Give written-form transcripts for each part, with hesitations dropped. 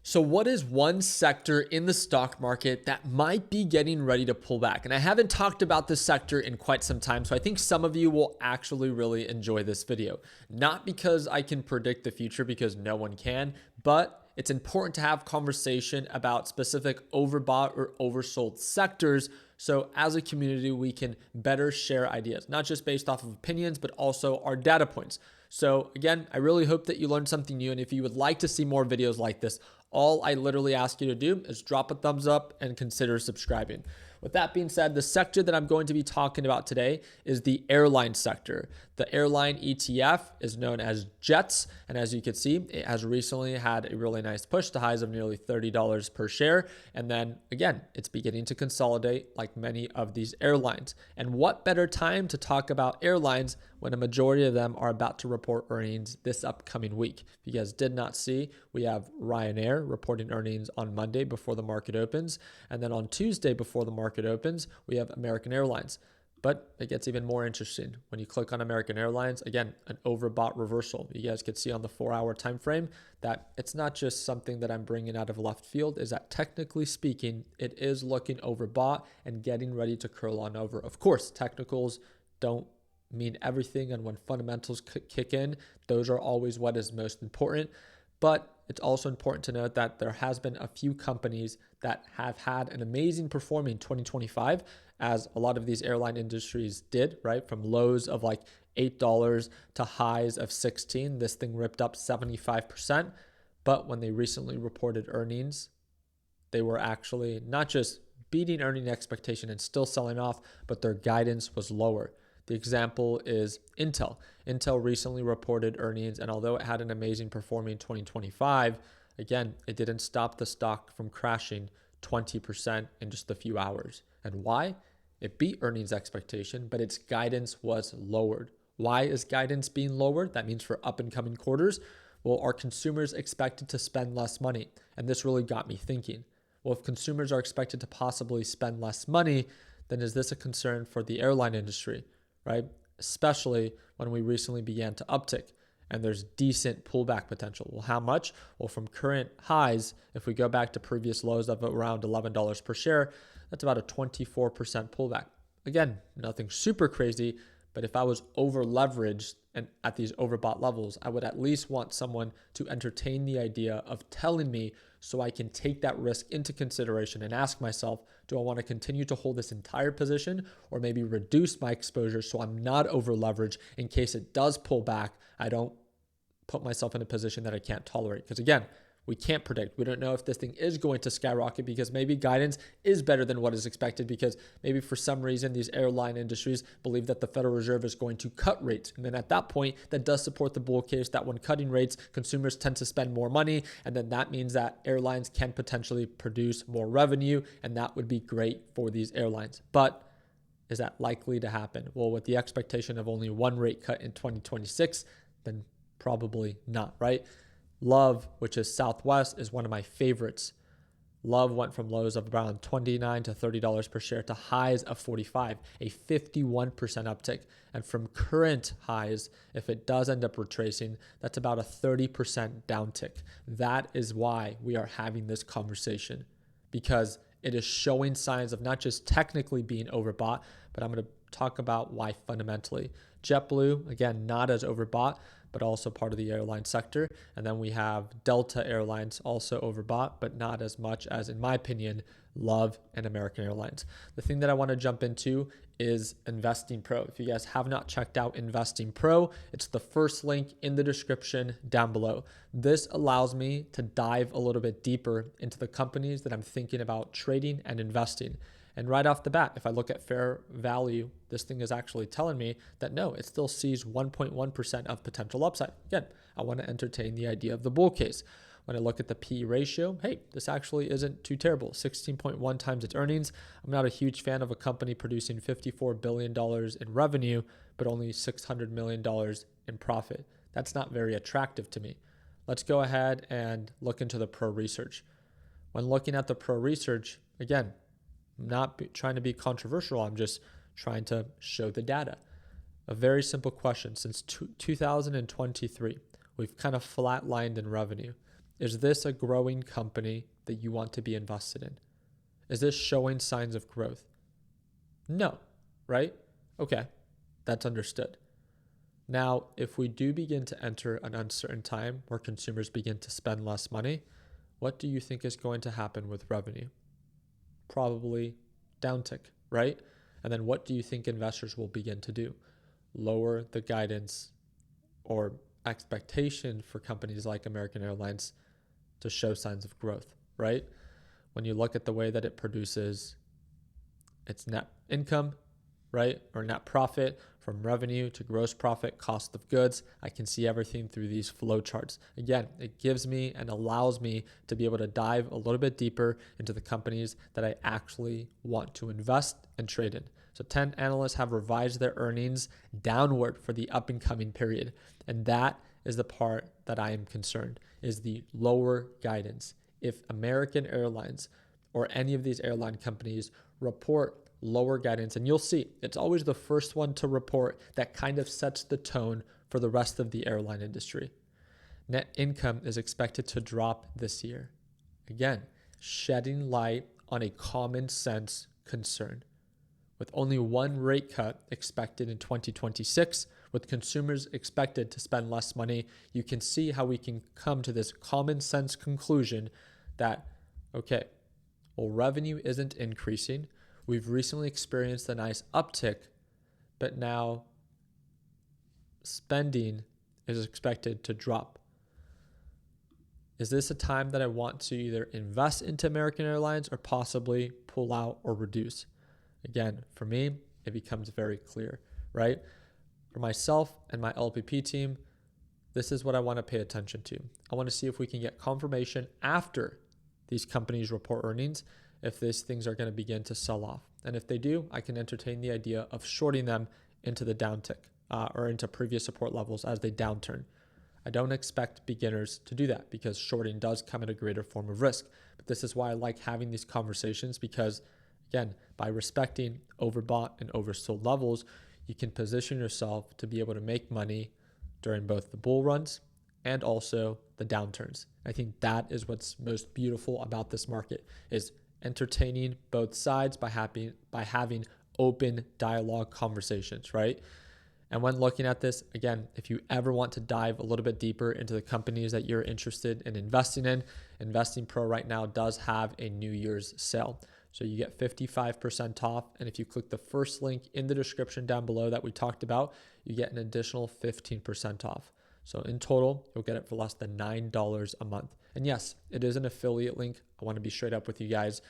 So what is one sector in the stock market that might be getting ready to pull back? And I haven't talked about this sector in quite some time, so I think some of you will actually really enjoy this video. Not because I can predict the future, because no one can, but it's important to have conversation about specific overbought or oversold sectors. So as a community, we can better share ideas, not just based off of opinions, but also our data points. So again, I really hope that you learned something new. And if you would like to see more videos like this, all I literally ask you to do is drop a thumbs up and consider subscribing. With that being said, the sector that I'm going to be talking about today is the airline sector. The airline ETF is known as JETS. And as you can see, it has recently had a really nice push to highs of nearly $30 per share. And then again, it's beginning to consolidate like many of these airlines. And what better time to talk about airlines when a majority of them are about to report earnings this upcoming week. If you guys did not see, we have Ryanair reporting earnings on Monday before the market opens. And then on Tuesday before the market opens, we have American Airlines. But it gets even more interesting. When you click on American Airlines, again, an overbought reversal. You guys could see on the 4-hour time frame that it's not just something that I'm bringing out of left field, is that technically speaking, it is looking overbought and getting ready to curl on over. Of course, technicals don't mean everything, and when fundamentals kick in, those are always what is most important. But it's also important to note that there has been a few companies that have had an amazing performing 2025, as a lot of these airline industries did, right? From lows of like $8 to highs of 16, this thing ripped up 75%. But when they recently reported earnings, they were actually not just beating earning expectation and still selling off, but their guidance was lower. The example is Intel. Intel recently reported earnings, and although it had an amazing performing 2025, again, it didn't stop the stock from crashing 20% in just a few hours. And why? It beat earnings expectation, but its guidance was lowered. Why is guidance being lowered? That means for up and coming quarters. Well, are consumers expected to spend less money? And this really got me thinking. Well, if consumers are expected to possibly spend less money, then is this a concern for the airline industry? Right? Especially when we recently began to uptick and there's decent pullback potential. Well, how much? Well, from current highs, if we go back to previous lows of around $11 per share, that's about a 24% pullback. Again, nothing super crazy, but if I was over leveraged and at these overbought levels, I would at least want someone to entertain the idea of telling me so I can take that risk into consideration and ask myself, do I want to continue to hold this entire position or maybe reduce my exposure so I'm not over leveraged in case it does pull back? I don't put myself in a position that I can't tolerate. Because again, we can't predict. We don't know if this thing is going to skyrocket because maybe guidance is better than what is expected, because maybe for some reason these airline industries believe that the Federal Reserve is going to cut rates. And then at that point, that does support the bull case that when cutting rates, consumers tend to spend more money. And then that means that airlines can potentially produce more revenue. And that would be great for these airlines. But is that likely to happen? Well, with the expectation of only one rate cut in 2026, then probably not, right? Love, which is Southwest, is one of my favorites. Love went from lows of around $29 to $30 per share to highs of 45, a 51% uptick. And from current highs, if it does end up retracing, that's about a 30% downtick. That is why we are having this conversation, because it is showing signs of not just technically being overbought, but I'm going to talk about why fundamentally. JetBlue, again, not as overbought, but also part of the airline sector. And then we have Delta Airlines, also overbought, but not as much as, in my opinion, Love and American Airlines. The thing that I want to jump into is Investing Pro. If you guys have not checked out Investing Pro, it's the first link in the description down below. This allows me to dive a little bit deeper into the companies that I'm thinking about trading and investing. And right off the bat, if I look at fair value, this thing is actually telling me that no, it still sees 1.1% of potential upside. Again, I want to entertain the idea of the bull case. When I look at the P/E ratio, hey, this actually isn't too terrible. 16.1 times its earnings. I'm not a huge fan of a company producing $54 billion in revenue, but only $600 million in profit. That's not very attractive to me. Let's go ahead and look into the pro research. When looking at the pro research, again, I'm not trying to be controversial. I'm just trying to show the data. A very simple question. Since 2023, we've kind of flatlined in revenue. Is this a growing company that you want to be invested in? Is this showing signs of growth? No, right? Okay, that's understood. Now, if we do begin to enter an uncertain time where consumers begin to spend less money, what do you think is going to happen with revenue? Probably downtick, right? And then what do you think investors will begin to do? Lower the guidance or expectation for companies like American Airlines to show signs of growth, right? When you look at the way that it produces its net income, right? Or net profit from revenue to gross profit, cost of goods. I can see everything through these flow charts. Again, it gives me and allows me to be able to dive a little bit deeper into the companies that I actually want to invest and trade in. So 10 analysts have revised their earnings downward for the up and coming period. And that is the part that I am concerned, is the lower guidance. If American Airlines or any of these airline companies report lower guidance, and you'll see it's always the first one to report that kind of sets the tone for the rest of the airline industry. Net income is expected to drop this year. Again, shedding light on a common sense concern. With only one rate cut expected in 2026, with consumers expected to spend less money, you can see how we can come to this common sense conclusion that, okay, well, revenue isn't increasing. We've recently experienced a nice uptick, but now spending is expected to drop. Is this a time that I want to either invest into American Airlines or possibly pull out or reduce? Again, for me, it becomes very clear, right? For myself and my LPP team, this is what I want to pay attention to. I want to see if we can get confirmation after these companies report earnings if these things are going to begin to sell off. And if they do, I can entertain the idea of shorting them into the downtick or into previous support levels as they downturn. I don't expect beginners to do that because shorting does come at a greater form of risk. But this is why I like having these conversations because, again, by respecting overbought and oversold levels, you can position yourself to be able to make money during both the bull runs and also the downturns. I think that is what's most beautiful about this market, is entertaining both sides by having open dialogue conversations, right? And when looking at this, again, if you ever want to dive a little bit deeper into the companies that you're interested in investing in, Investing Pro right now does have a New Year's sale. So you get 55% off. And if you click the first link in the description down below that we talked about, you get an additional 15% off. So in total, you'll get it for less than $9 a month. And yes, it is an affiliate link. I want to be straight up with you guys,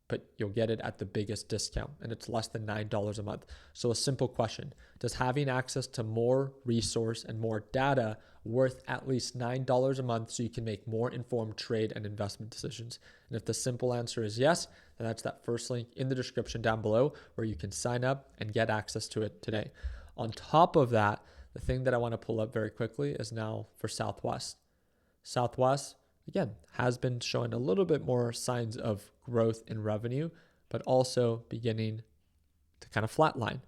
but you'll get it at the biggest discount and it's less than $9 a month. So a simple question, does having access to more resource and more data worth at least $9 a month so you can make more informed trade and investment decisions? And if the simple answer is yes, then that's that first link in the description down below where you can sign up and get access to it today. On top of that, the thing that I want to pull up very quickly is now for Southwest. Southwest, again, has been showing a little bit more signs of growth in revenue, but also beginning to kind of flatline.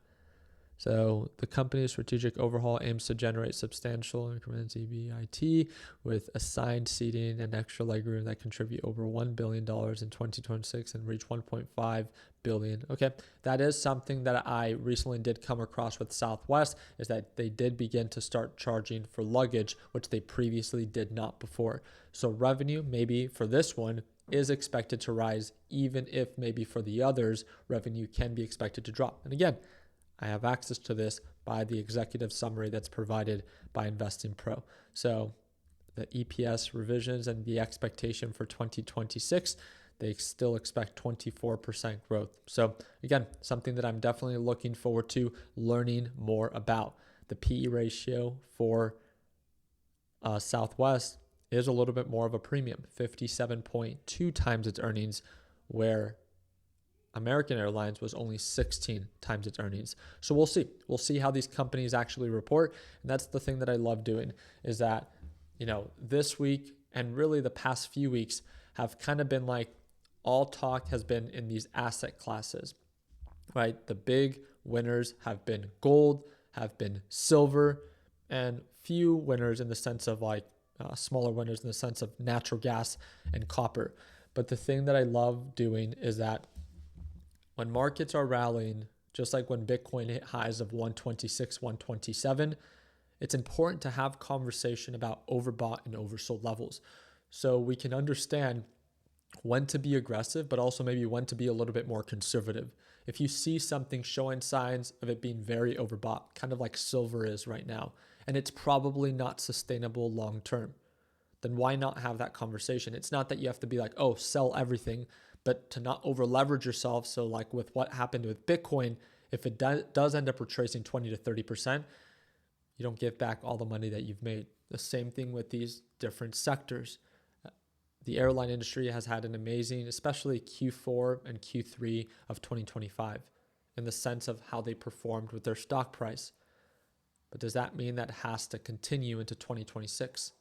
So the company's strategic overhaul aims to generate substantial increments EBIT with assigned seating and extra legroom that contribute over $1 billion in 2026 and reach $1.5 billion. Okay, that is something that I recently did come across with Southwest, is that they did begin to start charging for luggage, which they previously did not before. So revenue maybe for this one is expected to rise, even if maybe for the others, revenue can be expected to drop. And again, I have access to this by the executive summary that's provided by Investing Pro. So the EPS revisions and the expectation for 2026, they still expect 24% growth. So again, something that I'm definitely looking forward to learning more about. The PE ratio for Southwest is a little bit more of a premium, 57.2 times its earnings, where American Airlines was only 16 times its earnings. So we'll see. We'll see how these companies actually report. And that's the thing that I love doing, is that, this week and really the past few weeks have kind of been like all talk has been in these asset classes, right? The big winners have been gold, have been silver, and few winners in the sense of like smaller winners in the sense of natural gas and copper. But the thing that I love doing is that when markets are rallying, just like when Bitcoin hit highs of 126, 127, it's important to have conversation about overbought and oversold levels. So we can understand when to be aggressive, but also maybe when to be a little bit more conservative. If you see something showing signs of it being very overbought, kind of like silver is right now, and it's probably not sustainable long term, then why not have that conversation? It's not that you have to be like, oh, sell everything, but to not over leverage yourself. So like with what happened with Bitcoin, if it does end up retracing 20 to 30%, you don't give back all the money that you've made. The same thing with these different sectors. The airline industry has had an amazing, especially Q4 and Q3 of 2025, in the sense of how they performed with their stock price. But does that mean that has to continue into 2026?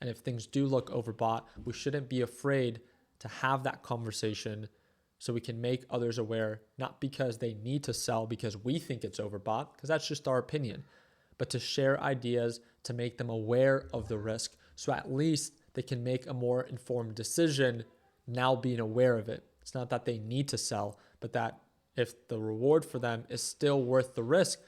And if things do look overbought, we shouldn't be afraid to have that conversation so we can make others aware, not because they need to sell because we think it's overbought, because that's just our opinion, but to share ideas to make them aware of the risk. So at least they can make a more informed decision now being aware of it. It's not that they need to sell, but that if the reward for them is still worth the risk,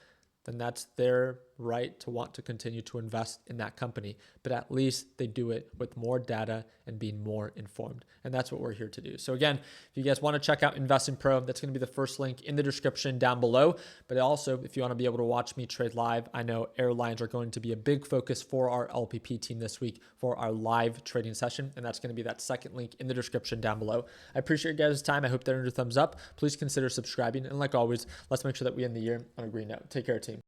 then that's their right to want to continue to invest in that company. But at least they do it with more data and being more informed. And that's what we're here to do. So again, if you guys want to check out Investing Pro, that's going to be the first link in the description down below. But also, if you want to be able to watch me trade live, I know airlines are going to be a big focus for our LPP team this week for our live trading session. And that's going to be that second link in the description down below. I appreciate your guys' time. I hope that earned a thumbs up. Please consider subscribing. And like always, let's make sure that we end the year on a green note. Take care, team.